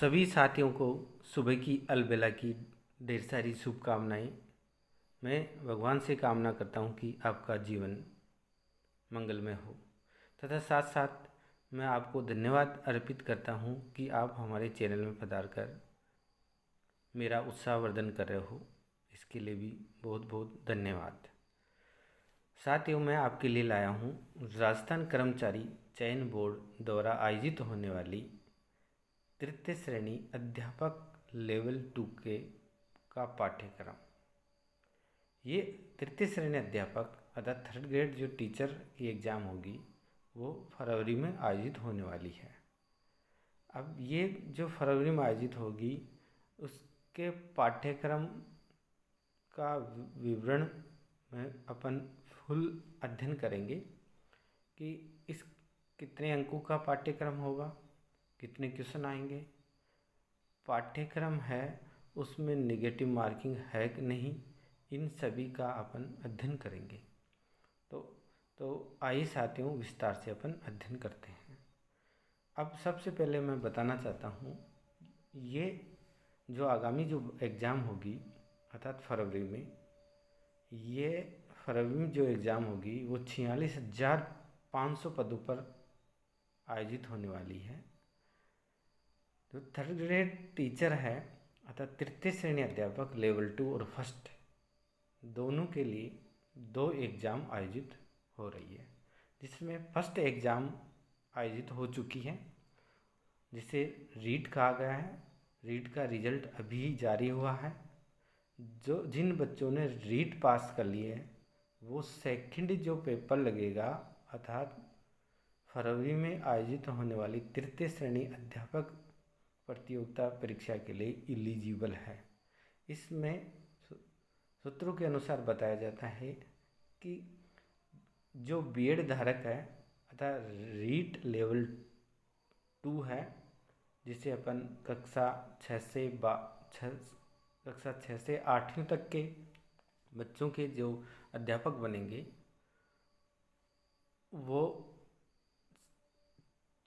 सभी साथियों को सुबह की अलबेला की ढेर सारी शुभकामनाएं। मैं भगवान से कामना करता हूं कि आपका जीवन मंगलमय हो तथा साथ साथ मैं आपको धन्यवाद अर्पित करता हूं कि आप हमारे चैनल में पधार कर मेरा उत्साहवर्धन कर रहे हो। इसके लिए भी बहुत बहुत धन्यवाद। साथियों, मैं आपके लिए लाया हूं राजस्थान कर्मचारी चयन बोर्ड द्वारा आयोजित होने वाली तृतीय श्रेणी अध्यापक लेवल 2 का पाठ्यक्रम। ये तृतीय श्रेणी अध्यापक अर्थात थर्ड ग्रेड जो टीचर की एग्ज़ाम होगी वो फरवरी में आयोजित होने वाली है। अब ये जो फरवरी में आयोजित होगी उसके पाठ्यक्रम का विवरण में अपन फुल अध्ययन करेंगे कि इस कितने अंकों का पाठ्यक्रम होगा, कितने क्वेश्चन आएंगे, पाठ्यक्रम है उसमें नेगेटिव मार्किंग है कि नहीं, इन सभी का अपन अध्ययन करेंगे। तो आइए साथियों विस्तार से अपन अध्ययन करते हैं। अब सबसे पहले मैं बताना चाहता हूँ ये जो आगामी जो एग्ज़ाम होगी अर्थात फरवरी में, ये फरवरी में जो एग्ज़ाम होगी वो 46,500 पदों पर आयोजित होने वाली है। जो थर्ड ग्रेड टीचर है अर्थात तृतीय श्रेणी अध्यापक लेवल 2 और फर्स्ट दोनों के लिए 2 एग्ज़ाम आयोजित हो रही है, जिसमें फर्स्ट एग्ज़ाम आयोजित हो चुकी है जिसे रीट कहा गया है। रीट का रिजल्ट अभी जारी हुआ है। जिन बच्चों ने रीट पास कर लिए है वो सेकंड जो पेपर लगेगा अर्थात फरवरी में आयोजित होने वाली तृतीय श्रेणी अध्यापक प्रतियोगिता परीक्षा के लिए एलिजिबल है। इसमें सूत्रों के अनुसार बताया जाता है कि जो बीएड धारक है अर्थात रीट लेवल 2 है, जिसे अपन कक्षा 6 से 8वीं तक के बच्चों के जो अध्यापक बनेंगे वो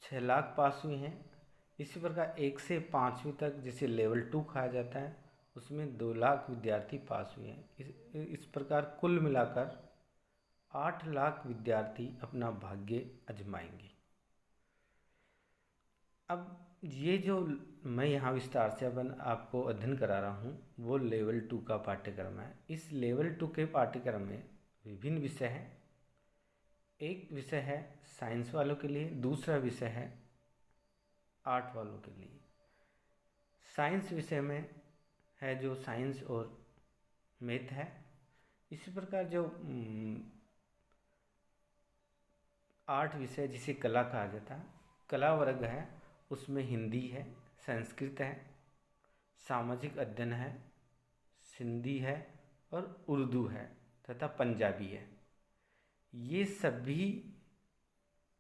6 लाख पास हुए हैं। इसी प्रकार 1 से 5वीं तक जिसे लेवल 2 कहा जाता है उसमें 2 लाख विद्यार्थी पास हुए हैं। इस प्रकार कुल मिलाकर 8 लाख विद्यार्थी अपना भाग्य आजमाएंगे। अब ये जो मैं यहाँ विस्तार से अपन आपको अध्ययन करा रहा हूँ वो लेवल 2 का पाठ्यक्रम है। इस लेवल 2 के पाठ्यक्रम में विभिन्न विषय हैं। एक विषय है साइंस वालों के लिए, दूसरा विषय है आर्ट वालों के लिए। साइंस विषय में है जो साइंस और मैथ है। इसी प्रकार जो आर्ट विषय जिसे कला कहा जाता है, कला वर्ग है, उसमें हिंदी है, संस्कृत है, सामाजिक अध्ययन है, सिंधी है और उर्दू है तथा पंजाबी है। ये सभी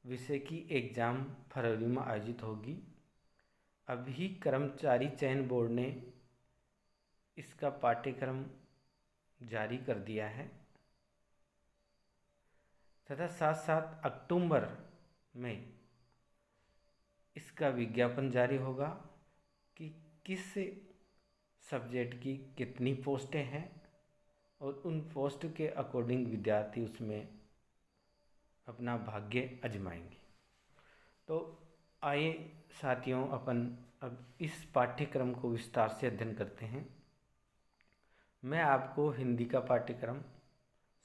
विषय की एग्ज़ाम फरवरी में आयोजित होगी। अभी कर्मचारी चयन बोर्ड ने इसका पाठ्यक्रम जारी कर दिया है तथा साथ साथ अक्टूबर में इसका विज्ञापन जारी होगा कि किस सब्जेक्ट की कितनी पोस्टें हैं और उन पोस्ट के अकॉर्डिंग विद्यार्थी उसमें अपना भाग्य आजमाएंगे। तो आइए साथियों अपन अब इस पाठ्यक्रम को विस्तार से अध्ययन करते हैं। मैं आपको हिंदी का पाठ्यक्रम,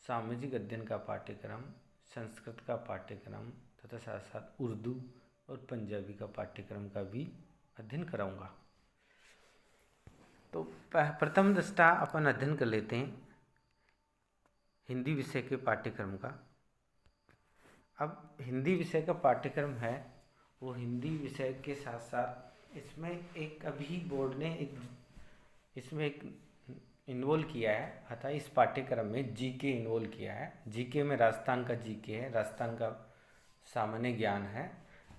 सामाजिक अध्ययन का पाठ्यक्रम, संस्कृत का पाठ्यक्रम तथा साथ साथ उर्दू और पंजाबी का पाठ्यक्रम का भी अध्ययन कराऊंगा। तो प्रथम दृष्टा अपन अध्ययन कर लेते हैं हिंदी विषय के पाठ्यक्रम का। अब हिंदी विषय का पाठ्यक्रम है वो हिंदी विषय के साथ साथ इसमें एक अभी बोर्ड ने इसमें एक इन्वॉल्व किया है अर्थात इस पाठ्यक्रम में जीके इन्वॉल्व किया है। जीके में राजस्थान का जीके है, राजस्थान का सामान्य ज्ञान है।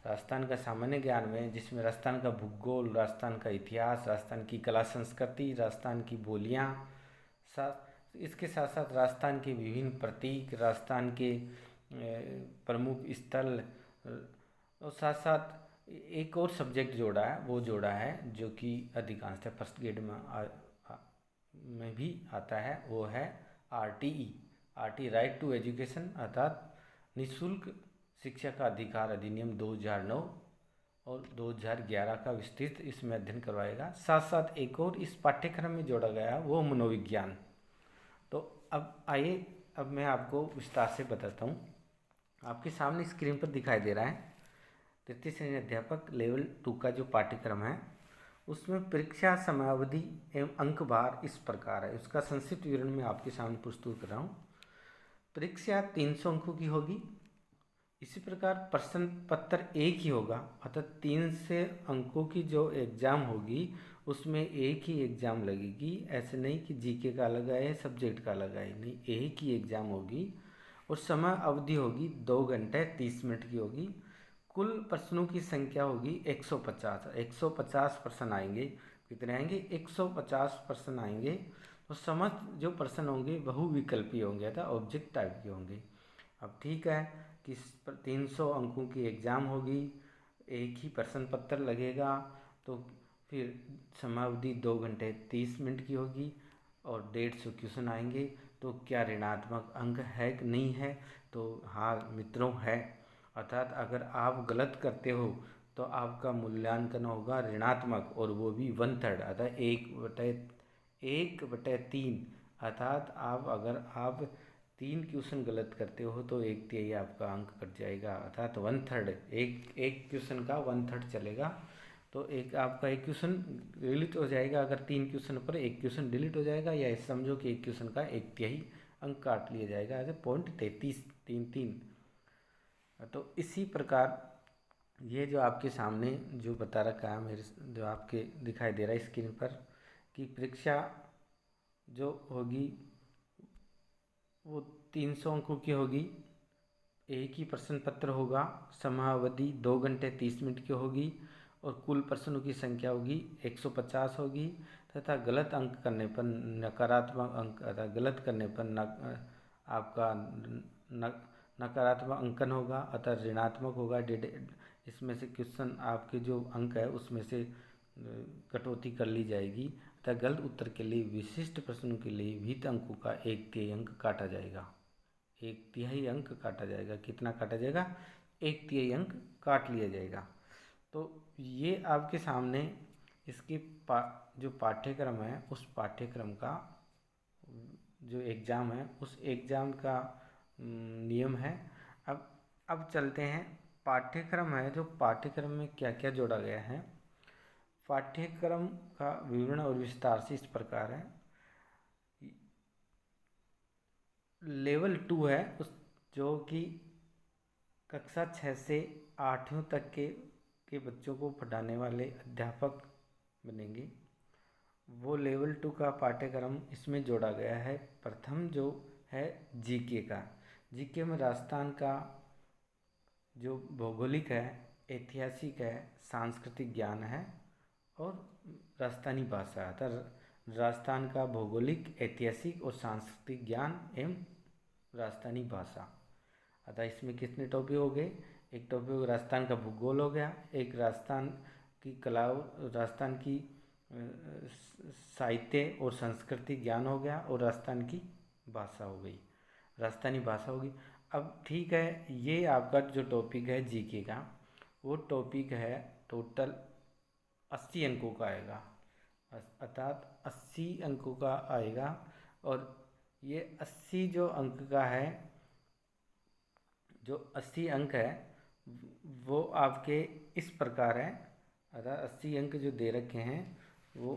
राजस्थान का सामान्य ज्ञान में जिसमें राजस्थान का भूगोल, राजस्थान का इतिहास, राजस्थान की कला संस्कृति, राजस्थान की बोलियाँ, इसके साथ साथ राजस्थान के विभिन्न प्रतीक, राजस्थान के प्रमुख स्थल और साथ साथ एक और सब्जेक्ट जोड़ा है, वो जोड़ा है जो कि अधिकांशतः फर्स्ट ग्रेड में में भी आता है, वो है RTE राइट टू एजुकेशन, अर्थात निःशुल्क शिक्षा का अधिकार अधिनियम 2009 और 2011 का विस्तृत इसमें अध्ययन करवाएगा। साथ साथ एक और इस पाठ्यक्रम में जोड़ा गया है वो मनोविज्ञान। तो अब आइए, अब मैं आपको विस्तार से बताता हूँ। आपके सामने स्क्रीन पर दिखाई दे रहा है तृतीय श्रेणी अध्यापक लेवल 2 का जो पाठ्यक्रम है, उसमें परीक्षा समयावधि एवं अंक भार इस प्रकार है। उसका संक्षिप्त विवरण मैं आपके सामने प्रस्तुत कर रहा हूँ। परीक्षा 300 अंकों की होगी। इसी प्रकार प्रश्न पत्र एक ही होगा, अर्थात 300 अंकों की जो एग्ज़ाम होगी उसमें एक ही एग्ज़ाम लगेगी। ऐसे नहीं कि जीके का अलग आए, सब्जेक्ट का अलग आए, नहीं, एक ही एग्ज़ाम होगी। और समय अवधि होगी 2 घंटे 30 मिनट की होगी। कुल प्रश्नों की संख्या होगी 150 प्रश्न आएंगे। कितने आएंगे? 150 प्रश्न आएंगे। तो समस्त जो प्रश्न होंगे बहुविकल्पी होंगे, अर्थात ऑब्जेक्ट टाइप के होंगे। अब ठीक है कि 300 अंकों की एग्ज़ाम होगी, एक ही प्रश्न पत्र लगेगा, तो फिर समयावधि 2 घंटे 30 मिनट की होगी और 150 क्वेश्चन आएंगे। तो क्या ऋणात्मक अंक है कि नहीं है? तो हाँ मित्रों, है। अर्थात अगर आप गलत करते हो तो आपका मूल्यांकन होगा ऋणात्मक, और वो भी 1/3, अर्थात 1/3। अर्थात अगर आप 3 क्वेश्चन गलत करते हो तो 1/3 आपका अंक कट जाएगा, अर्थात 1/3। एक क्वेश्चन का 1/3 चलेगा। तो आपका एक क्वेश्चन डिलीट हो जाएगा। अगर 3 क्वेश्चन पर एक क्वेश्चन डिलीट हो जाएगा, या समझो कि एक क्वेश्चन का 1/3 अंक काट लिया जाएगा, ऐसे 0.3333। तो इसी प्रकार ये जो आपके सामने जो बता रखा है मेरे, जो आपके दिखाई दे रहा है स्क्रीन पर, कि परीक्षा जो होगी वो 300 अंकों की होगी, एक ही प्रश्न पत्र होगा, समयावधि 2 घंटे 30 मिनट की होगी, और कुल प्रश्नों की संख्या होगी 150 होगी, तथा गलत अंक करने पर नकारात्मक अंक, अर्थात गलत करने पर आपका नकारात्मक अंकन होगा, अतः ऋणात्मक होगा। इसमें से क्वेश्चन आपके जो अंक है उसमें से कटौती कर ली जाएगी, तथा गलत उत्तर के लिए विशिष्ट प्रश्नों के लिए विहित अंकों का 1/3 अंक काटा जाएगा। 1/3 अंक काटा जाएगा। कितना काटा जाएगा? 1/3 अंक काट लिया जाएगा। तो ये आपके सामने इसकी जो पाठ्यक्रम है, उस पाठ्यक्रम का जो एग्ज़ाम है, उस एग्ज़ाम का नियम है। अब चलते हैं, पाठ्यक्रम है, जो पाठ्यक्रम में क्या क्या जोड़ा गया है। पाठ्यक्रम का विवरण और विस्तार से इस प्रकार है। लेवल 2 है, उस जो कि कक्षा 6 से 8वीं तक के बच्चों को पढ़ाने वाले अध्यापक बनेंगे। वो लेवल 2 का पाठ्यक्रम इसमें जोड़ा गया है। प्रथम जो है जीके का। जीके में राजस्थान का जो भौगोलिक है, ऐतिहासिक है, सांस्कृतिक ज्ञान है, और राजस्थानी भाषा, अर्थात राजस्थान का भौगोलिक, ऐतिहासिक और सांस्कृतिक ज्ञान एवं राजस्थानी भाषा। अतः इसमें कितने टॉपिक हो गए? एक टॉपिक राजस्थान का भूगोल हो गया, एक राजस्थान की कला, राजस्थान की साहित्य और संस्कृति ज्ञान हो गया, और राजस्थान की भाषा हो गई, राजस्थानी भाषा होगी। अब ठीक है, ये आपका जो टॉपिक है जीके का, वो टॉपिक है टोटल 80 अंकों का आएगा, अर्थात 80 अंकों का आएगा। और ये 80 जो अंक का है, जो 80 अंक है वो आपके इस प्रकार है, अर्थात 80 अंक जो दे रखे हैं वो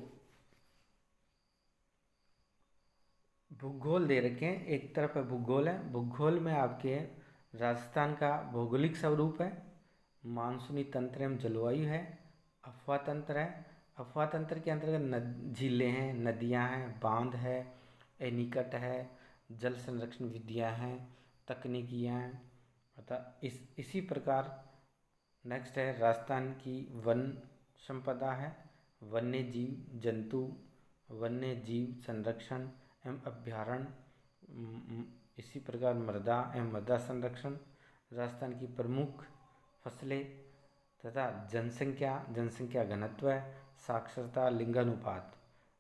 भूगोल दे रखे हैं। एक तरफ है भूगोल है, भूगोल में आपके राजस्थान का भौगोलिक स्वरूप है, मानसूनी तंत्र एवं जलवायु है, अफवाह तंत्र है। अफवाह तंत्र के अंतर्गत झीलें हैं, नदियां हैं, बांध है, एनीकट है, जल संरक्षण विधियां हैं, तकनीकियाँ हैं, अतः इसी प्रकार नेक्स्ट है राजस्थान की वन संपदा है, वन्य जीव जंतु, वन्य जीव संरक्षण एवं अभ्यारण्य। इसी प्रकार मृदा एवं मृदा संरक्षण, राजस्थान की प्रमुख फसलें तथा जनसंख्या घनत्व, साक्षरता, लिंगानुपात।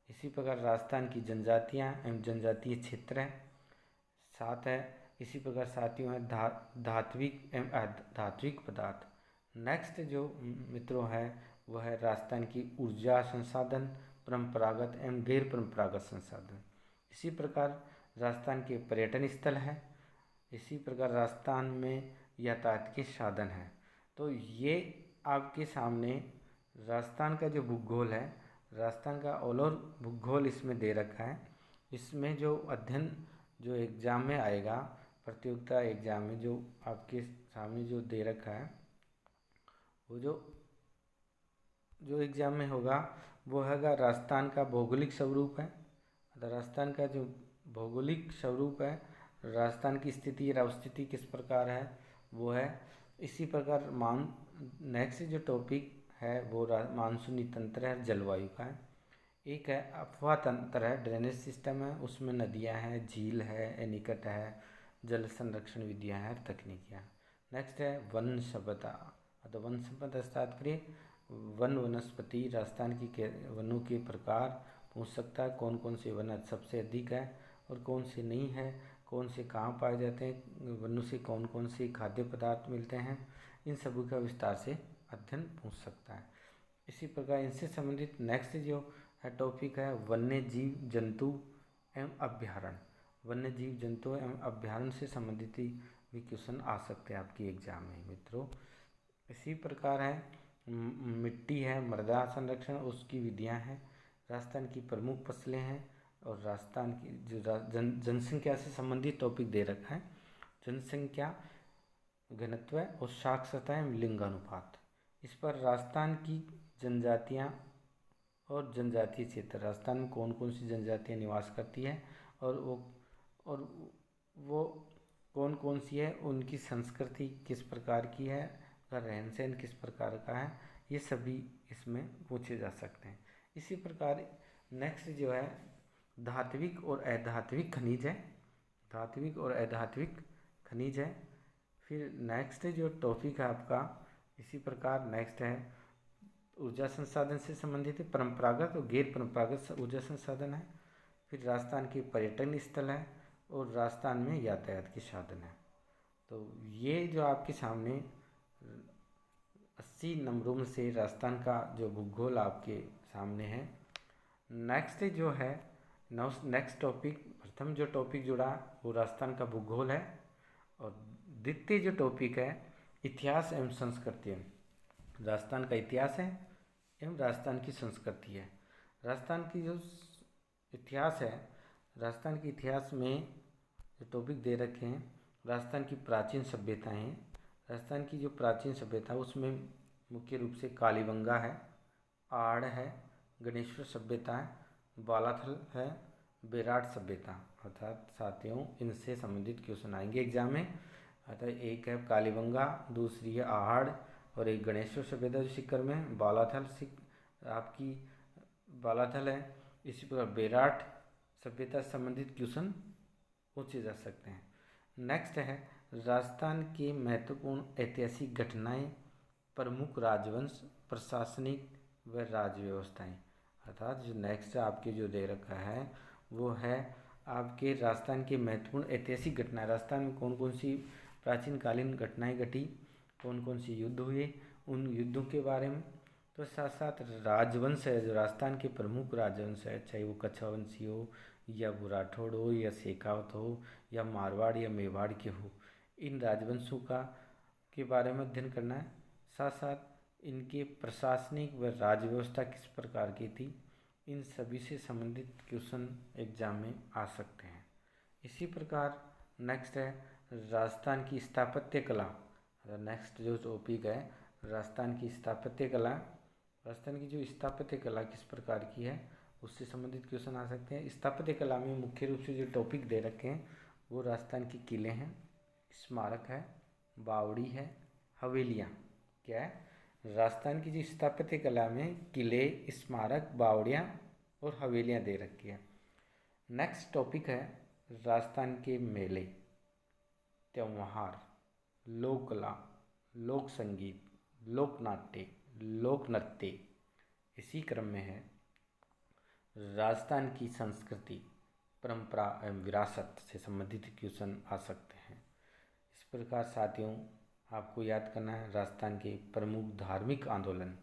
इसी प्रकार राजस्थान की जनजातियाँ एवं जनजातीय क्षेत्र है। 7 है। इसी प्रकार साथियों है धात्विक एवं अधात्विक पदार्थ। नेक्स्ट जो मित्रों है वह है राजस्थान की ऊर्जा संसाधन, परंपरागत एवं गैर परंपरागत संसाधन। इसी प्रकार राजस्थान के पर्यटन स्थल है। इसी प्रकार राजस्थान में यातायात के साधन हैं। तो ये आपके सामने राजस्थान का जो भूगोल है, राजस्थान का ऑल ओवर भूगोल इसमें दे रखा है। इसमें जो अध्ययन जो एग्ज़ाम में आएगा, प्रतियोगिता एग्ज़ाम में जो आपके सामने जो दे रखा है, वो जो एग्ज़ाम में होगा वो हैगा राजस्थान का भौगोलिक स्वरूप है। राजस्थान का जो भौगोलिक स्वरूप है, राजस्थान की स्थिति और अवस्थिति किस प्रकार है वो है। इसी प्रकार नेक्स्ट जो टॉपिक है वो मानसूनी तंत्र है, जलवायु का है। एक है अफवाह तंत्र है, ड्रेनेज सिस्टम है, उसमें नदियां हैं, झील है, एनीकट है, जल संरक्षण विधियाँ हैं, तकनीकियाँ। नेक्स्ट है वन सभ्यता। तो वन सभ्यता स्टार्ट करिए। वन वनस्पति, राजस्थान की वनों के प्रकार पूछ सकता है, कौन कौन से वन सबसे अधिक है और कौन से नहीं है, कौन से कहाँ पाए जाते हैं, वनों से कौन कौन से खाद्य पदार्थ मिलते हैं, इन सभी का विस्तार से अध्ययन पूछ सकता है। इसी प्रकार इनसे संबंधित नेक्स्ट जो है टॉपिक है वन्य जीव जंतु एवं अभ्यारण्य। वन्य जीव जंतु एवं अभ्यारण्य से संबंधित भी क्वेश्चन आ सकते हैं आपकी एग्जाम में मित्रों। इसी प्रकार है मिट्टी है, मृदा संरक्षण, उसकी विधियां हैं, राजस्थान की प्रमुख फसलें हैं और राजस्थान की जो जनसंख्या से संबंधित टॉपिक दे रखा है, जनसंख्या घनत्व और साक्षरता एवं लिंगानुपात। इस पर राजस्थान की जनजातियाँ और जनजातीय क्षेत्र, राजस्थान में कौन कौन सी जनजातियाँ निवास करती हैं और वो कौन कौन सी है, उनकी संस्कृति किस प्रकार की है, उनका रहन सहन किस प्रकार का है, ये सभी इसमें पूछे जा सकते हैं। इसी प्रकार नेक्स्ट जो है धात्विक और अधात्विक खनिज है, धात्विक और अधात्विक खनिज है। फिर नेक्स्ट जो टॉपिक है आपका इसी प्रकार नेक्स्ट है ऊर्जा संसाधन से संबंधित है, परंपरागत और गैर परंपरागत ऊर्जा संसाधन है। फिर राजस्थान के पर्यटन स्थल है और राजस्थान में यातायात के साधन है। तो ये जो आपके सामने 80 नंबरों में से राजस्थान का जो भूगोल आपके सामने है। नेक्स्ट जो है नेक्स्ट टॉपिक, प्रथम जो टॉपिक जुड़ा वो राजस्थान का भूगोल है और द्वितीय जो टॉपिक है इतिहास एवं संस्कृति। राजस्थान का इतिहास है एवं राजस्थान की संस्कृति है। राजस्थान की जो इतिहास है, राजस्थान के इतिहास में जो टॉपिक दे रखे हैं राजस्थान की प्राचीन सभ्यताएं हैं। राजस्थान की जो प्राचीन सभ्यता उसमें मुख्य रूप से कालीबंगा है, आड़ है, गणेश्वर सभ्यता है, बालाथल है, बेराट सभ्यता। अर्थात साथियों इनसे संबंधित क्वेश्चन आएंगे एग्जाम में। अर्थात एक है कालीबंगा, दूसरी है आहड़ और एक गणेश्वर सभ्यता जो सीकर में, बालाथल आपकी बालाथल है। इसी प्रकार बेराट सभ्यता से संबंधित क्वेश्चन पूछे जा सकते हैं। नेक्स्ट है राजस्थान के महत्वपूर्ण ऐतिहासिक घटनाएं, प्रमुख राजवंश, प्रशासनिक व राज्य व्यवस्थाएं। अर्थात जो नेक्स्ट आपके जो दे रखा है वो है आपके राजस्थान के महत्वपूर्ण ऐतिहासिक घटनाएं। राजस्थान में कौन कौन सी प्राचीन कालीन घटनाएं घटी, कौन कौन सी युद्ध हुए, उन युद्धों के बारे में। तो साथ साथ राजवंश है, जो राजस्थान के प्रमुख राजवंश है, चाहे वो कच्छावंशी हो या वो राठौड़ हो या शेखावत हो या मारवाड़ या मेवाड़ के हो, इन राजवंशों के बारे में अध्ययन करना है। साथ साथ इनके प्रशासनिक व राज्य व्यवस्था किस प्रकार की थी, इन सभी से संबंधित क्वेश्चन एग्जाम में आ सकते हैं। इसी प्रकार नेक्स्ट है राजस्थान की स्थापत्य कला। नेक्स्ट जो टॉपिक है राजस्थान की स्थापत्य कला। राजस्थान की जो स्थापत्य कला किस प्रकार की है उससे संबंधित क्वेश्चन आ सकते हैं। स्थापत्य कला में मुख्य रूप से जो टॉपिक दे रखे हैं वो राजस्थान के किले हैं, स्मारक है, बावड़ी है, हवेलियाँ। क्या है, राजस्थान की जो स्थापत्य कला में किले, स्मारक, बावड़ियाँ और हवेलियाँ दे रखी है। नेक्स्ट टॉपिक है राजस्थान के मेले, त्योहार, लोक कला, लोक संगीत, लोकनाट्य, लोक नृत्य। इसी क्रम में है राजस्थान की संस्कृति, परंपरा एवं विरासत से संबंधित क्वेश्चन आ सकते हैं। इस प्रकार साथियों, आपको याद करना है राजस्थान के प्रमुख धार्मिक आंदोलन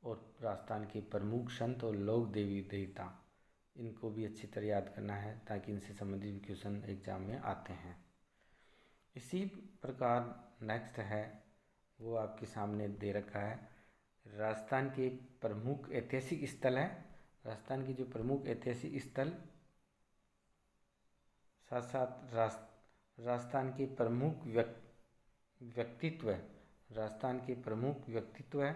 और राजस्थान के प्रमुख संत और लोक देवी देवता, इनको भी अच्छी तरह याद करना है ताकि इनसे संबंधित क्वेश्चन एग्जाम में आते हैं। इसी प्रकार नेक्स्ट है वो आपके सामने दे रखा है, राजस्थान के प्रमुख ऐतिहासिक स्थल है। राजस्थान की जो प्रमुख ऐतिहासिक स्थल, साथ साथ राजस्थान के प्रमुख व्यक्तित्व, राजस्थान के प्रमुख व्यक्तित्व है।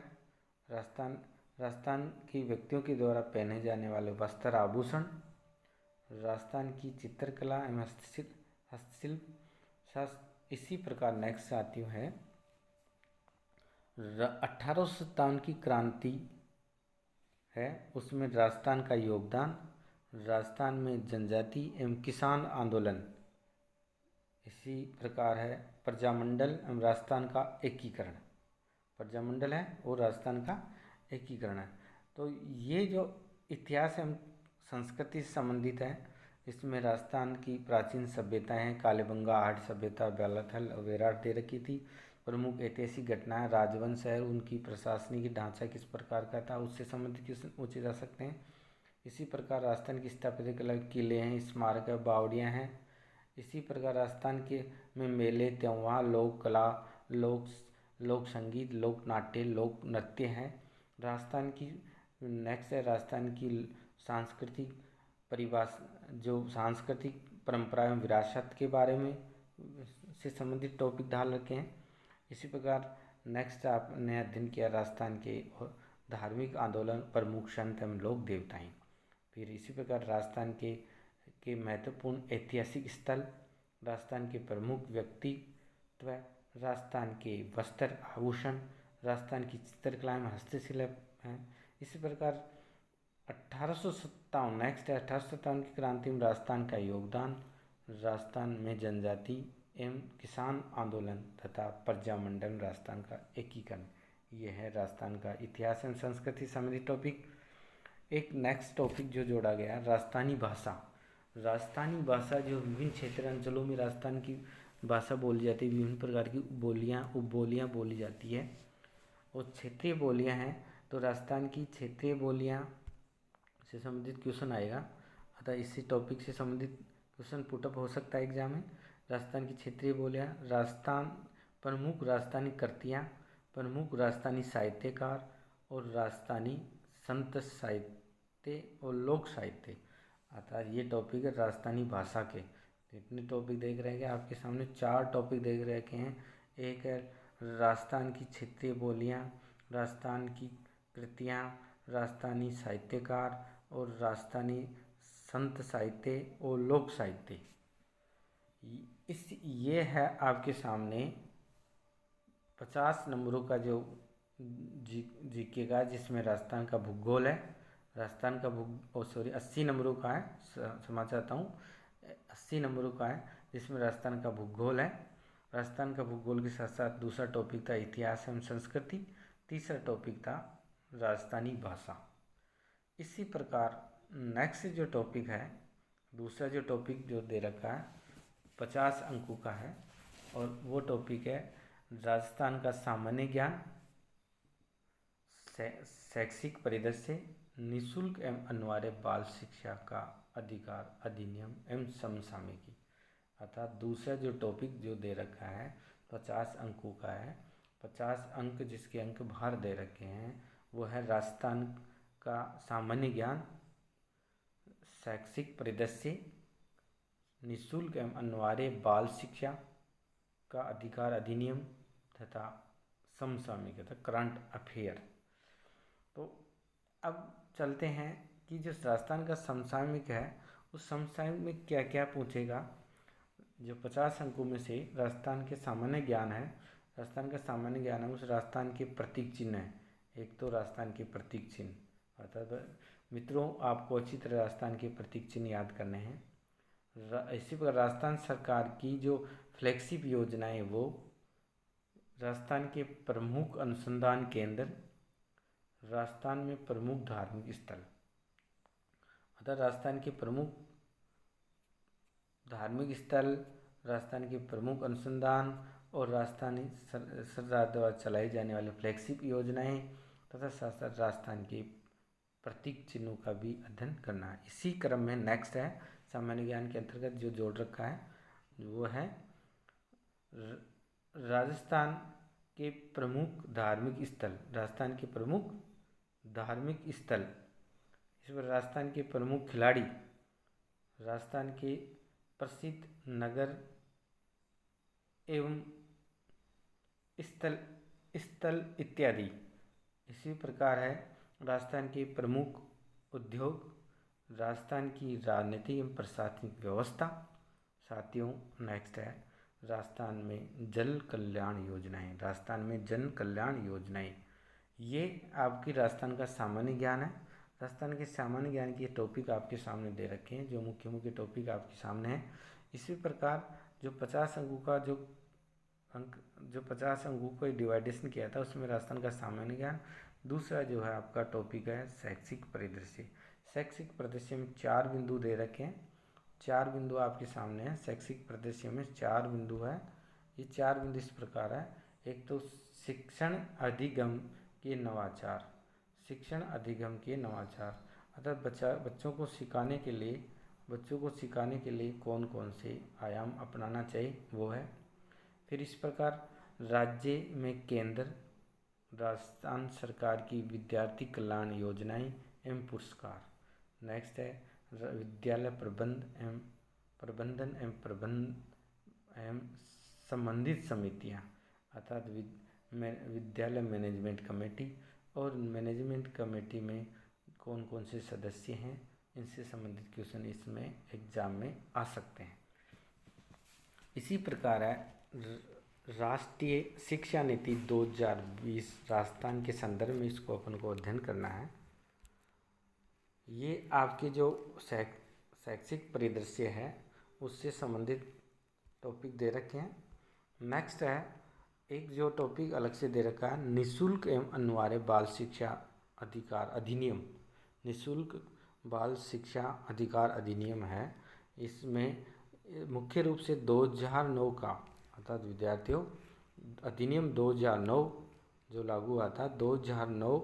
राजस्थान के व्यक्तियों के द्वारा पहने जाने वाले वस्त्र आभूषण, राजस्थान की चित्रकला एवं हस्तशिल्प। इसी प्रकार नेक्स्ट आती है 1857 की क्रांति है, उसमें राजस्थान का योगदान, राजस्थान में जनजाति एवं किसान आंदोलन। इसी प्रकार है प्रजामंडल एवं राजस्थान का एकीकरण, प्रजामंडल है और राजस्थान का एकीकरण है। तो ये जो इतिहास एवं संस्कृति से संबंधित है, इसमें राजस्थान की प्राचीन सभ्यताएं हैं, कालीबंगा, आर्य सभ्यता, बेलाथल और वेराट दे रखी थी। प्रमुख ऐतिहासिक घटनाएं, राजवंश है, उनकी प्रशासनिक ढांचा किस प्रकार का था, उससे संबंधित क्वेश्चन पूछे जा सकते हैं। इसी प्रकार राजस्थान की स्थापत्य कला, किले हैं, स्मारक है, बावड़ियाँ हैं। इसी प्रकार राजस्थान के में मेले, त्योहार, लोक कला, लोक संगीत, लोक नाट्य, लोक नृत्य हैं। राजस्थान की नेक्स्ट है राजस्थान की सांस्कृतिक परिभाषा, जो सांस्कृतिक परंपरा एवं विरासत के बारे में से संबंधित टॉपिक डाल रखे हैं। इसी प्रकार नेक्स्ट आपने अध्ययन किया राजस्थान के धार्मिक आंदोलन, प्रमुख संत एवं लोक देवताएं। फिर इसी प्रकार राजस्थान के महत्वपूर्ण ऐतिहासिक स्थल, राजस्थान के प्रमुख व्यक्तित्व, राजस्थान के वस्त्र आभूषण, राजस्थान की चित्रकला एवं हस्तशिल्प हैं। इसी प्रकार 1857 नेक्स्ट है 1857 की क्रांति में राजस्थान का योगदान, राजस्थान में जनजाति एवं किसान आंदोलन तथा प्रजामंडल, राजस्थान का एकीकरण। ये है राजस्थान का इतिहास एवं संस्कृति संबंधी टॉपिक। एक नेक्स्ट टॉपिक जो जोड़ा गया, राजस्थानी भाषा। राजस्थानी भाषा जो विभिन्न क्षेत्र अंचलों में राजस्थान की भाषा बोली जाती है, विभिन्न प्रकार की बोलियाँ, उपबोलियाँ बोली जाती है और क्षेत्रीय बोलियाँ हैं। तो राजस्थान की क्षेत्रीय बोलियाँ से संबंधित क्वेश्चन आएगा, अतः इसी टॉपिक से संबंधित क्वेश्चन पुटअप हो सकता है एग्जाम में। राजस्थान की क्षेत्रीय बोलियाँ, राजस्थान प्रमुख राजस्थानी कृतियाँ, प्रमुख राजस्थानी साहित्यकार और राजस्थानी संत साहित्य और लोक साहित्य। अतः ये टॉपिक है राजस्थानी भाषा के। इतने टॉपिक देख रहे हैं आपके सामने, 4 टॉपिक देख रखे हैं। एक है राजस्थान की क्षेत्रीय बोलियाँ, राजस्थान की कृतियाँ, राजस्थानी साहित्यकार और राजस्थानी संत साहित्य और लोक साहित्य। ये है आपके सामने 50 नंबरों का जो जीके का, जिसमें राजस्थान का भूगोल है। राजस्थान का 80 नंबरों का है, क्षमा चाहता हूँ, 80 नंबरों का है, जिसमें राजस्थान का भूगोल है। राजस्थान का भूगोल के साथ साथ दूसरा टॉपिक था इतिहास एवं संस्कृति, तीसरा टॉपिक था राजस्थानी भाषा। इसी प्रकार नेक्स्ट जो टॉपिक है, दूसरा जो टॉपिक जो दे रखा है 50 अंकों का है, और वो टॉपिक है राजस्थान का सामान्य ज्ञान, शैक्षिक परिदृश्य, निःशुल्क एवं अनिवार्य बाल शिक्षा का अधिकार अधिनियम एवं समसामयिकी। अर्थात दूसरा जो टॉपिक जो दे रखा है 50 अंकों का है। 50 अंक जिसके अंक बाहर दे रखे हैं वो है राजस्थान का सामान्य ज्ञान, शैक्षिक परिदृश्य, निःशुल्क एवं अनिवार्य बाल शिक्षा का अधिकार अधिनियम तथा समसामयिक तथा करंट अफेयर। तो अब चलते हैं कि जो राजस्थान का समसामयिक है उस समसामयिक में क्या क्या पूछेगा। जो 50 अंकों में से राजस्थान के सामान्य ज्ञान है, राजस्थान का सामान्य ज्ञान है उस राजस्थान के प्रतीक चिन्ह है। एक तो राजस्थान के प्रतीक चिन्ह, अर्थात मित्रों आपको अच्छी तरह राजस्थान के प्रतीक चिन्ह याद करने हैं। इसी प्रकार राजस्थान सरकार की जो फ्लैगशिप योजना है वो राजस्थान के प्रमुख अनुसंधान केंद्र, राजस्थान में प्रमुख धार्मिक स्थल। अतः राजस्थान के प्रमुख धार्मिक स्थल, राजस्थान के प्रमुख अनुसंधान और राजस्थानी सरकार द्वारा चलाई जाने वाली फ्लैगशिप योजनाएं तथा साथ साथ राजस्थान के प्रतीक चिन्हों का भी अध्ययन करना है। इसी क्रम में नेक्स्ट है सामान्य ज्ञान के अंतर्गत जो जोड़ रखा है वो है राजस्थान के प्रमुख धार्मिक स्थल। राजस्थान के प्रमुख धार्मिक स्थल, इस पर राजस्थान के प्रमुख खिलाड़ी, राजस्थान के प्रसिद्ध नगर एवं स्थल इत्यादि। इसी प्रकार है राजस्थान के प्रमुख उद्योग, राजस्थान की राजनीतिक एवं प्रशासनिक व्यवस्था। साथियों नेक्स्ट है राजस्थान में जल कल्याण योजनाएं। राजस्थान में जन कल्याण योजनाएं, ये आपकी राजस्थान का सामान्य ज्ञान है। राजस्थान के सामान्य ज्ञान के टॉपिक आपके सामने दे रखे हैं, जो मुख्य मुख्य टॉपिक आपके सामने हैं। इसी प्रकार जो 50 अंकों का जो 50 अंकों को डिवाइडेशन किया था उसमें राजस्थान का सामान्य ज्ञान। दूसरा जो है आपका टॉपिक है शैक्षिक परिदृश्य। शैक्षिक परिदृश्य में 4 बिंदु दे रखे हैं, 4 बिंदु आपके सामने हैं। शैक्षिक परिदृश्य में 4 बिंदु है। ये 4 बिंदु इस प्रकार है। एक तो शिक्षण अधिगम के नवाचार, शिक्षण अधिगम के नवाचार, अर्थात बच्चों को सिखाने के लिए कौन कौन से आयाम अपनाना चाहिए वो है। फिर इस प्रकार राज्य में केंद्र, राजस्थान सरकार की विद्यार्थी कल्याण योजनाएं एवं पुरस्कार। नेक्स्ट है विद्यालय प्रबंधन एवं संबंधित समितियां, अर्थात विद्यालय मैनेजमेंट कमेटी, और मैनेजमेंट कमेटी में कौन कौन से सदस्य हैं, इनसे संबंधित क्वेश्चन इसमें एग्जाम में आ सकते हैं। इसी प्रकार है राष्ट्रीय शिक्षा नीति 2020 राजस्थान के संदर्भ में इसको अपन को अध्ययन करना है। ये आपके जो शैक्षिक परिदृश्य है उससे संबंधित टॉपिक दे रखे हैं। नेक्स्ट है एक जो टॉपिक अलग से दे रखा है निःशुल्क एवं अनिवार्य बाल शिक्षा अधिकार अधिनियम। निःशुल्क बाल शिक्षा अधिकार अधिनियम है। इसमें मुख्य रूप से 2009 का, अर्थात विद्यार्थियों अधिनियम 2009 जो लागू हुआ था 2009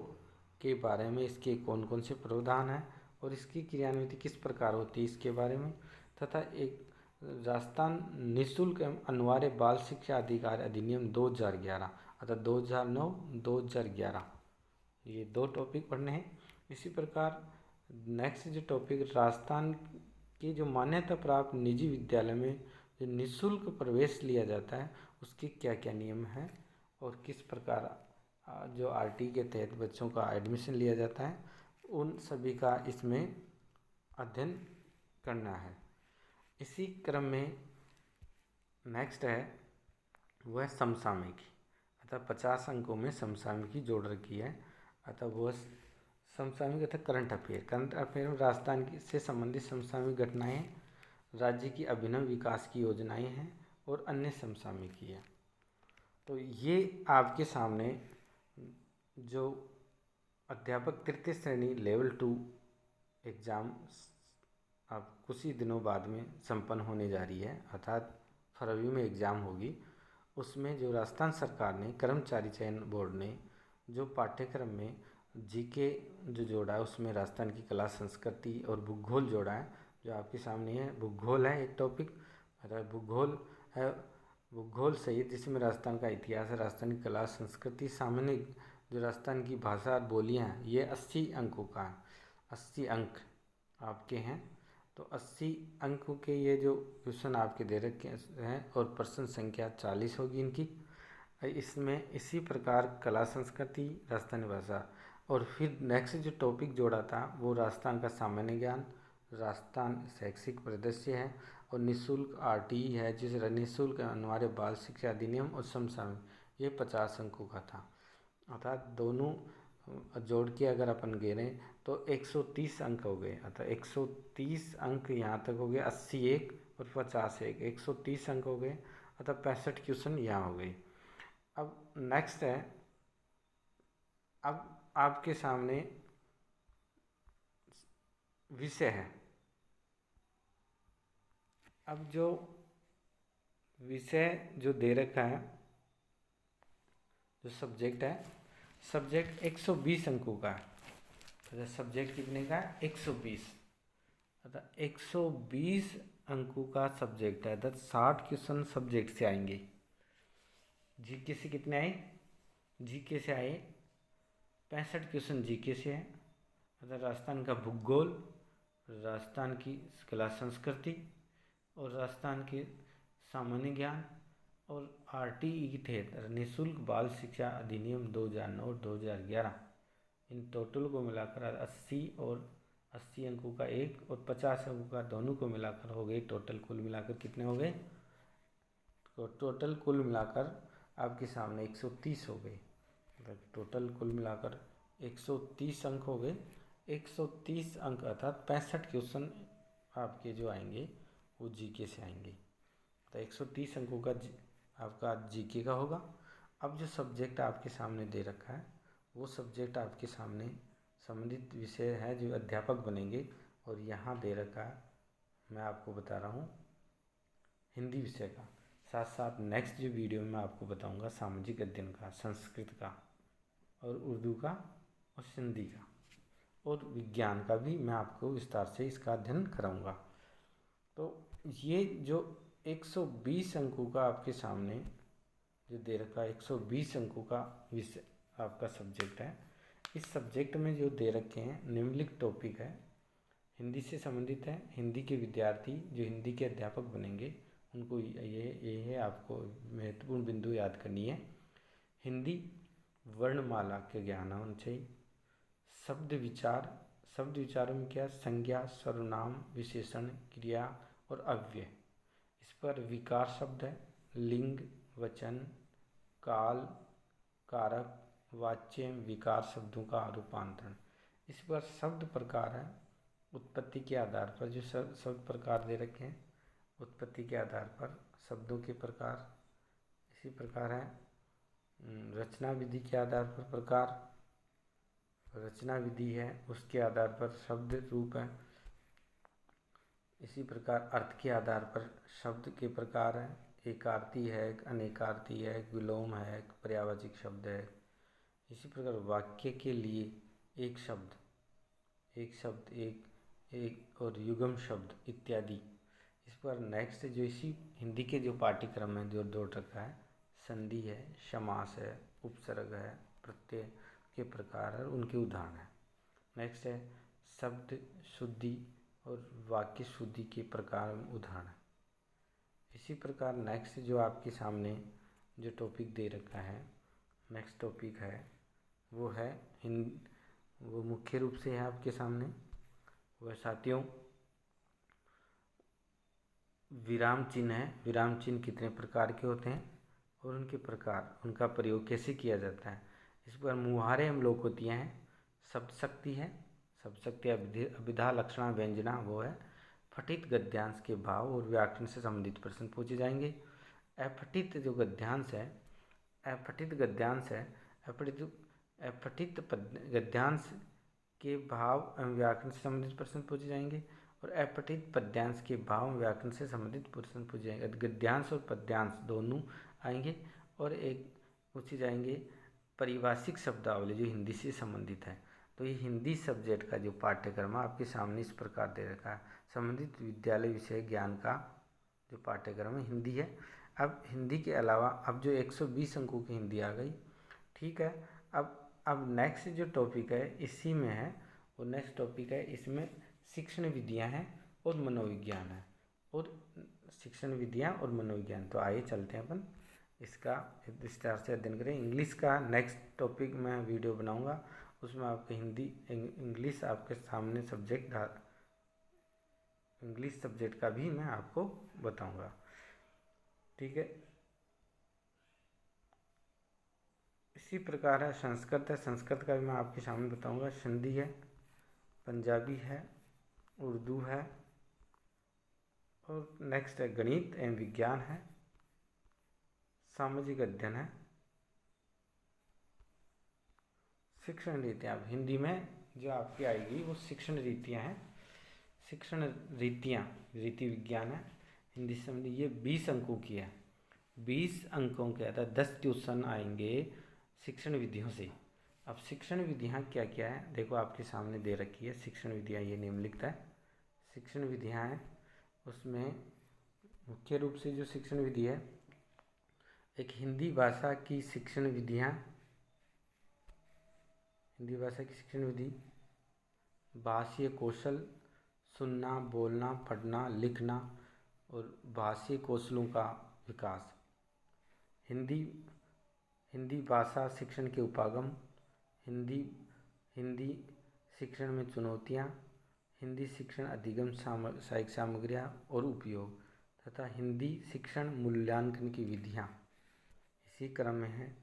के बारे में, इसके कौन कौन से प्रावधान हैं और इसकी क्रियान्विति किस प्रकार होती है इसके बारे में, तथा एक राजस्थान निःशुल्क एवं अनिवार्य बाल शिक्षा अधिकार अधिनियम 2011, अर्थात 2009-2011, ये 2 टॉपिक पढ़ने हैं। इसी प्रकार नेक्स्ट जो टॉपिक राजस्थान के जो मान्यता प्राप्त निजी विद्यालय में जो निःशुल्क प्रवेश लिया जाता है उसके क्या क्या नियम हैं और किस प्रकार जो आरटी के तहत बच्चों का एडमिशन लिया जाता है, उन सभी का इसमें अध्ययन करना है। इसी क्रम में नेक्स्ट है वह समसामयिकी, अतः 50 अंकों में समसामयिकी जोड़ रखी है। अतः वह समसामयिक अर्थात करंट अफेयर में राजस्थान से संबंधित समसामयिक घटनाएं, राज्य की अभिनव विकास की योजनाएं हैं और अन्य समसामयिकी है। तो ये आपके सामने जो अध्यापक तृतीय श्रेणी लेवल 2 एग्ज़ाम अब कुछ ही दिनों बाद में संपन्न होने जा रही है, अर्थात फरवरी में एग्ज़ाम होगी। उसमें जो राजस्थान सरकार ने कर्मचारी चयन बोर्ड ने जो पाठ्यक्रम में जीके जो जोड़ा है उसमें राजस्थान की कला संस्कृति और भूगोल जोड़ा है, जो आपके सामने है। भूगोल है एक टॉपिक, अर्थात भूगोल है, भूगोल सहित जिसमें राजस्थान का इतिहास है, राजस्थान की कला संस्कृति, सामान्य जो राजस्थान की भाषा और बोलियाँ हैं, ये 80 अंकों का है, 80 अंक आपके हैं। तो 80 अंकों के ये जो क्वेश्चन आपके दे रखे हैं और प्रश्न संख्या 40 होगी इनकी। इसमें इसी प्रकार कला संस्कृति, राजस्थानी भाषा, और फिर नेक्स्ट जो टॉपिक जोड़ा था वो राजस्थान का सामान्य ज्ञान, राजस्थान शैक्षिक परिदृश्य है और निःशुल्क आरटीई है, जिसे निःशुल्क अनिवार्य बाल शिक्षा अधिनियम और समसामयिक, ये 50 अंकों का था। अर्थात दोनों जोड़ के अगर अपन गिनें तो 130 अंक हो गए, अर्थात 130 अंक यहाँ तक हो गए, 80 एक और 50 एक, 130 अंक हो गए, अर्थात 65 क्वेश्चन यहाँ हो गए। अब नेक्स्ट है, अब आपके सामने विषय है। अब जो विषय जो दे रखा है, जो सब्जेक्ट है, सब्जेक्ट 120 अंकों का है। तो सब्जेक्ट कितने का है? 120। अतः 120 अंकों का सब्जेक्ट है। अतः 60 क्वेश्चन सब्जेक्ट से आएंगे। जीके से कितने आए? जीके से आए 65 क्वेश्चन जीके से है। अतः राजस्थान का भूगोल, राजस्थान की कला संस्कृति और राजस्थान के सामान्य ज्ञान और आरटीई के तहत निःशुल्क बाल शिक्षा अधिनियम 2009 और 2011, इन टोटल को मिलाकर 80 और 80 अंकों का एक और 50 अंकों का दोनों को मिलाकर हो गए। टोटल कुल मिलाकर कितने हो गए? तो टोटल कुल मिलाकर आपके सामने 130 हो गए। टोटल कुल मिलाकर 130 अंक हो गए। 130 अंक अर्थात 65 क्वेश्चन आपके जो आएंगे वो जीके से आएंगे। तो 130 अंकों का आपका जीके का होगा। अब जो सब्जेक्ट आपके सामने दे रखा है वो सब्जेक्ट आपके सामने संबंधित विषय है जो अध्यापक बनेंगे। और यहाँ दे रखा है, मैं आपको बता रहा हूँ हिंदी विषय का। साथ साथ नेक्स्ट जो वीडियो में मैं आपको बताऊँगा सामाजिक अध्ययन का, संस्कृत का और उर्दू का और सिंधी का और विज्ञान का भी मैं आपको विस्तार से इसका अध्ययन कराऊँगा। तो ये जो 120 अंकों का आपके सामने जो दे रखा है, 120 अंकों का विषय आपका सब्जेक्ट है। इस सब्जेक्ट में जो दे रखे हैं निम्नलिखित टॉपिक है, हिंदी से संबंधित है। हिंदी के विद्यार्थी जो हिंदी के अध्यापक बनेंगे उनको ये है आपको महत्वपूर्ण बिंदु याद करनी है। हिंदी वर्णमाला के ज्ञान होना चाहिए। शब्द विचार, शब्द विचारों में क्या? संज्ञा, सर्वनाम, विशेषण, क्रिया और अव्यय। इस पर विकार शब्द है, लिंग, वचन, काल, कारक, वाच्य, विकार शब्दों का रूपांतरण। इस पर शब्द प्रकार है, उत्पत्ति के आधार पर जो शब्द प्रकार दे रखे हैं, उत्पत्ति के आधार पर शब्दों के प्रकार। इसी प्रकार है रचना विधि के आधार पर प्रकार, रचना विधि है उसके आधार पर शब्द रूप है। इसी प्रकार अर्थ के आधार पर शब्द के प्रकार हैं, एकार्थी है, अनेकार्थी है, विलोम है, पर्यायवाची शब्द है। इसी प्रकार वाक्य के लिए एक शब्द एक और युगम शब्द इत्यादि। इस पर नेक्स्ट जो इसी हिंदी के जो पाठ्यक्रम में जो जोड़ रखा है, संधि है, समास है, उपसर्ग है, प्रत्यय के प्रकार और उनके उदाहरण है। नेक्स्ट है शब्द शुद्धि और वाक्य शुद्धि के प्रकार उदाहरण है। इसी प्रकार नेक्स्ट जो आपके सामने जो टॉपिक दे रखा है, नेक्स्ट टॉपिक है वो है वो मुख्य रूप से है आपके सामने वह साथियों विराम चिन्ह है। विराम चिन्ह कितने प्रकार के होते हैं और उनके प्रकार, उनका प्रयोग कैसे किया जाता है। इस पर मुहारे एवं लोकोक्तियाँ हैं, शब्द शक्ति है, शब्द शक्ति अभिधा लक्षणा व्यंजना वो है। फटित गद्यांश के भाव और व्याकरण से संबंधित प्रश्न पूछे जाएंगे। अफटित जो गद्यांश है, अफटित गद्यांश है, अफटित गद्यांश के भाव एवं व्याकरण से संबंधित प्रश्न पूछे जाएंगे और अपठित पद्यांश के भाव व्याकरण से संबंधित प्रश्न पूछे जाएंगे। गद्यांश और पद्यांश दोनों आएंगे और एक पूछे जाएंगे पारिभाषिक शब्दावली जो हिंदी से संबंधित है। तो ये हिंदी सब्जेक्ट का जो पाठ्यक्रम है आपके सामने इस प्रकार दे रखा है। संबंधित विद्यालय विषय ज्ञान का जो पाठ्यक्रम है हिंदी है। अब हिंदी के अलावा अब जो 120 अंकों की हिंदी आ गई, ठीक है। अब नेक्स्ट जो टॉपिक है इसी में है, वो नेक्स्ट टॉपिक है, इसमें शिक्षण विधियाँ हैं और मनोविज्ञान है, और शिक्षण विधियाँ और मनोविज्ञान। तो आइए चलते हैं अपन इसका विस्तार से अध्ययन करें। इंग्लिश का नेक्स्ट टॉपिक मैं वीडियो बनाऊंगा, उसमें आपके हिंदी इंग्लिश आपके सामने सब्जेक्ट इंग्लिश सब्जेक्ट का भी मैं आपको बताऊंगा, ठीक है। इसी प्रकार है संस्कृत है, संस्कृत का भी मैं आपके सामने बताऊंगा। सिंधी है, पंजाबी है, उर्दू है और नेक्स्ट है गणित एवं विज्ञान है, सामाजिक अध्ययन है, शिक्षण रीतियाँ, अब हिंदी में जो आपकी आएगी वो शिक्षण रीतियाँ हैं। शिक्षण रीतियाँ, रीति विज्ञान है हिंदी समझ। ये 20 अंकों की है। 20 अंकों के अर्थात 10 क्वेश्चन आएंगे शिक्षण विधियों से। अब शिक्षण विधियाँ क्या क्या है देखो, आपके सामने दे रखी है शिक्षण विधियाँ, ये निम्नलिखित है शिक्षण विधियाँ हैं। उसमें मुख्य रूप से जो शिक्षण विधि है, एक हिंदी भाषा की शिक्षण विधियाँ, हिंदी भाषा की शिक्षण विधि, भाषीय कौशल, सुनना, बोलना, पढ़ना, लिखना और भाषीय कौशलों का विकास। हिंदी भाषा शिक्षण के उपागम, हिंदी शिक्षण में चुनौतियाँ, हिंदी शिक्षण अधिगम सहायक सामग्रियाँ और उपयोग, तथा हिंदी शिक्षण मूल्यांकन की विधियाँ। इसी क्रम में है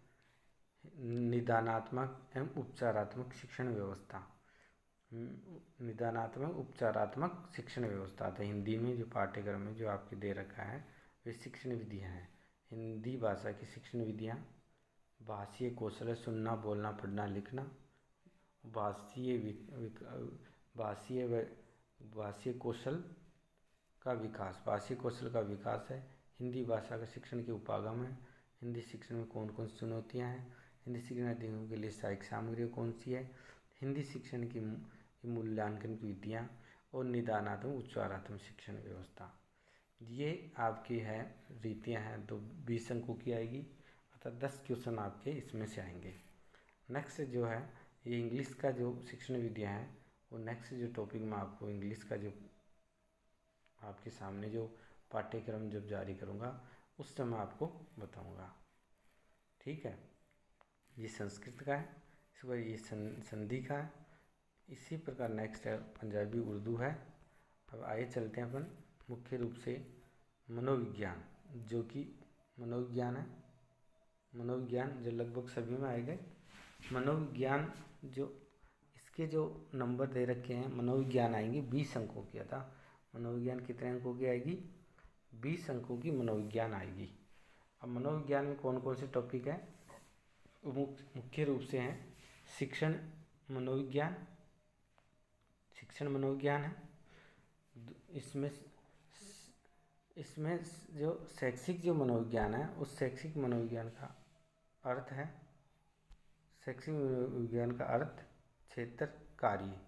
निदानात्मक एवं उपचारात्मक शिक्षण व्यवस्था। निदानात्मक उपचारात्मक शिक्षण व्यवस्था था हिंदी में, जो पाठ्यक्रम में जो आपके दे रखा है वे शिक्षण विधियाँ हैं। हिंदी भाषा की शिक्षण विधियाँ, भाषीय कौशल, सुनना, बोलना, पढ़ना, लिखना, भाषीय कौशल का विकास, भाषीय कौशल का विकास है। हिंदी भाषा का शिक्षण के उपागम है। हिंदी शिक्षण में कौन कौन सी चुनौतियाँ हैं, हिंदी शिक्षण अधिगम के लिए सहायक सामग्री कौन सी है, हिंदी शिक्षण की मूल्यांकन की विधियाँ और निदानात्मक उच्चारात्मक शिक्षण व्यवस्था। ये आपकी है रीतियाँ हैं। तो 20 अंकों की आएगी, अर्थात 10 क्वेश्चन आपके इसमें से आएंगे। नेक्स्ट जो है ये इंग्लिश का जो शिक्षण विधियाँ हैं, वो नेक्स्ट जो टॉपिक में आपको इंग्लिश का जो आपके सामने जो पाठ्यक्रम जब जारी करूँगा उस समय आपको बताऊँगा। ठीक है, ये संस्कृत का है, इसके बाद ये संधि का है। इसी प्रकार नेक्स्ट है पंजाबी उर्दू है। अब आइए चलते हैं अपन मुख्य रूप से मनोविज्ञान, जो कि मनोविज्ञान है। मनोविज्ञान जो लगभग सभी में आएगा। मनोविज्ञान जो इसके जो नंबर दे रखे हैं, मनोविज्ञान आएंगे 20 अंकों की। था मनोविज्ञान कितने अंकों की आएगी? 20 अंकों की मनोविज्ञान आएगी। अब मनोविज्ञान में कौन कौन से टॉपिक है? मुख्य रूप से हैं शिक्षण मनोविज्ञान, शिक्षण मनोविज्ञान है। इसमें जो शैक्षिक जो मनोविज्ञान है, उस शैक्षिक मनोविज्ञान का अर्थ है, शैक्षिक मनोविज्ञान का अर्थ, क्षेत्र, कार्य।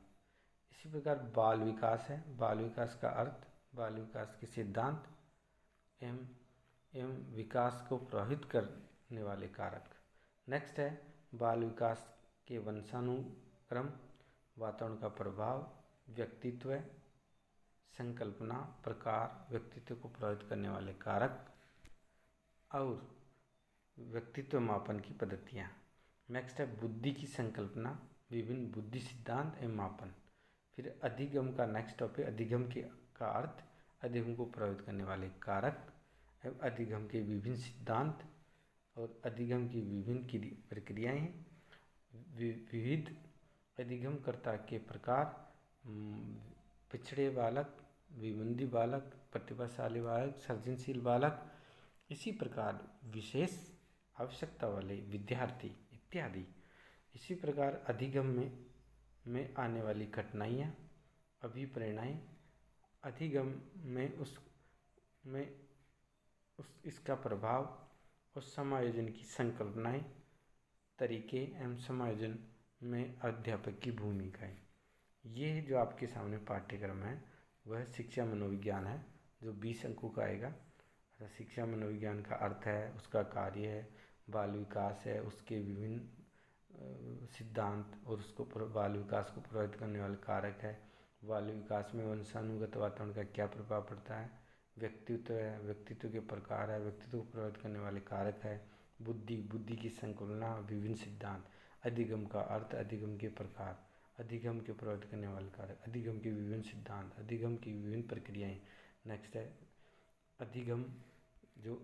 इसी प्रकार बाल विकास है, बाल विकास का अर्थ, बाल विकास के सिद्धांत एवं विकास को प्रभावित करने वाले कारक। नेक्स्ट है बाल विकास के वंशानुक्रम, वातावरण का प्रभाव, व्यक्तित्व, संकल्पना, प्रकार, व्यक्तित्व को प्रभावित करने वाले कारक और व्यक्तित्व मापन की पद्धतियाँ। नेक्स्ट है बुद्धि की संकल्पना, विभिन्न बुद्धि सिद्धांत एवं मापन। फिर अधिगम का नेक्स्ट टॉपिक, अधिगम का अर्थ, अधिगम को प्रभावित करने वाले कारक एवं अधिगम के विभिन्न सिद्धांत और अधिगम की विभिन्न प्रक्रियाएँ, विविध अधिगमकर्ता के प्रकार, पिछड़े बालक, विबंधी बालक, प्रतिभाशाली बालक, सृजनशील बालक, इसी प्रकार विशेष आवश्यकता वाले विद्यार्थी इत्यादि। इसी प्रकार अधिगम में आने वाली कठिनाइयाँ, अभिप्रेरणाएँ, अधिगम में इसका प्रभाव और समायोजन की संकल्पनाएँ, तरीके एवं समायोजन में अध्यापक की भूमिकाएँ। ये जो आपके सामने पाठ्यक्रम है वह शिक्षा मनोविज्ञान है, जो 20 अंकों का आएगा। शिक्षा मनोविज्ञान का अर्थ है, उसका कार्य है, बाल विकास है, उसके विभिन्न सिद्धांत और उसको बाल विकास को प्रभावित करने वाले कारक है, बाल विकास में वंशानुगत वातावरण का क्या प्रभाव पड़ता है, व्यक्तित्व है, व्यक्तित्व के प्रकार है, व्यक्तित्व को प्रभावित करने वाले कारक है, बुद्धि की संकल्पना, विभिन्न सिद्धांत, अधिगम का अर्थ, अधिगम के प्रकार, अधिगम के प्रभावित करने वाले कारक, अधिगम के विभिन्न सिद्धांत, अधिगम की विभिन्न प्रक्रियाएँ। नेक्स्ट है अधिगम, जो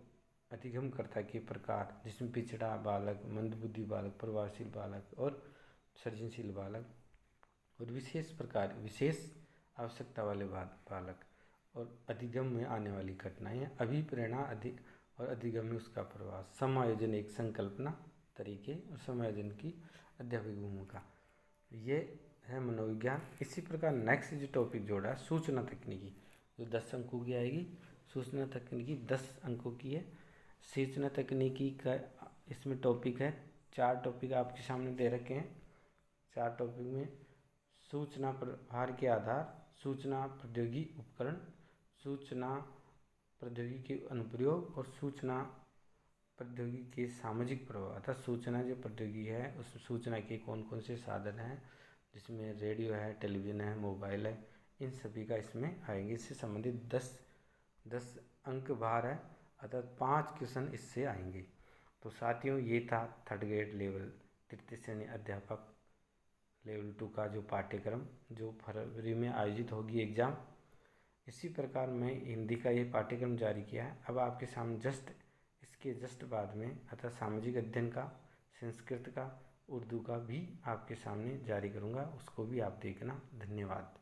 अधिगमकर्ता के प्रकार, जिसमें पिछड़ा बालक, मंदबुद्धि बालक, प्रभावशील बालक और सृजनशील बालक, और विशेष आवश्यकता वाले बालक, और अधिगम में आने वाली कठिनाइयाँ, अभिप्रेरणा और अधिगम में उसका प्रभाव, समायोजन एक संकल्पना, तरीके और समायोजन की अध्यापक भूमिका, ये है मनोविज्ञान। इसी प्रकार नेक्स्ट जो टॉपिक जोड़ा है सूचना तकनीकी, जो 10 अंकों की आएगी। सूचना तकनीकी 10 अंकों की है। सूचना तकनीकी का इसमें टॉपिक है, 4 टॉपिक आपके सामने दे रखे हैं। 4 टॉपिक में सूचना प्रभार के आधार, सूचना प्रौद्योगिकी उपकरण, सूचना प्रौद्योगिकी के अनुप्रयोग और सूचना प्रौद्योगिकी के सामाजिक प्रभाव। अर्थात सूचना जो प्रौद्योगिकी है उस सूचना के कौन कौन से साधन हैं, जिसमें रेडियो है, टेलीविज़न है, मोबाइल है, इन सभी का इसमें आएंगे। इससे संबंधित 10 अंक भार है, अर्थात 5 क्वेश्चन इससे आएंगे। तो साथियों ये था 3rd ग्रेड लेवल तृतीय श्रेणी अध्यापक लेवल 2 का जो पाठ्यक्रम, जो फरवरी में आयोजित होगी एग्ज़ाम। इसी प्रकार मैं हिंदी का ये पाठ्यक्रम जारी किया है। अब आपके सामने इसके जस्ट बाद में अर्थात सामाजिक अध्ययन का, संस्कृत का, उर्दू का भी आपके सामने जारी करूँगा, उसको भी आप देखना। धन्यवाद।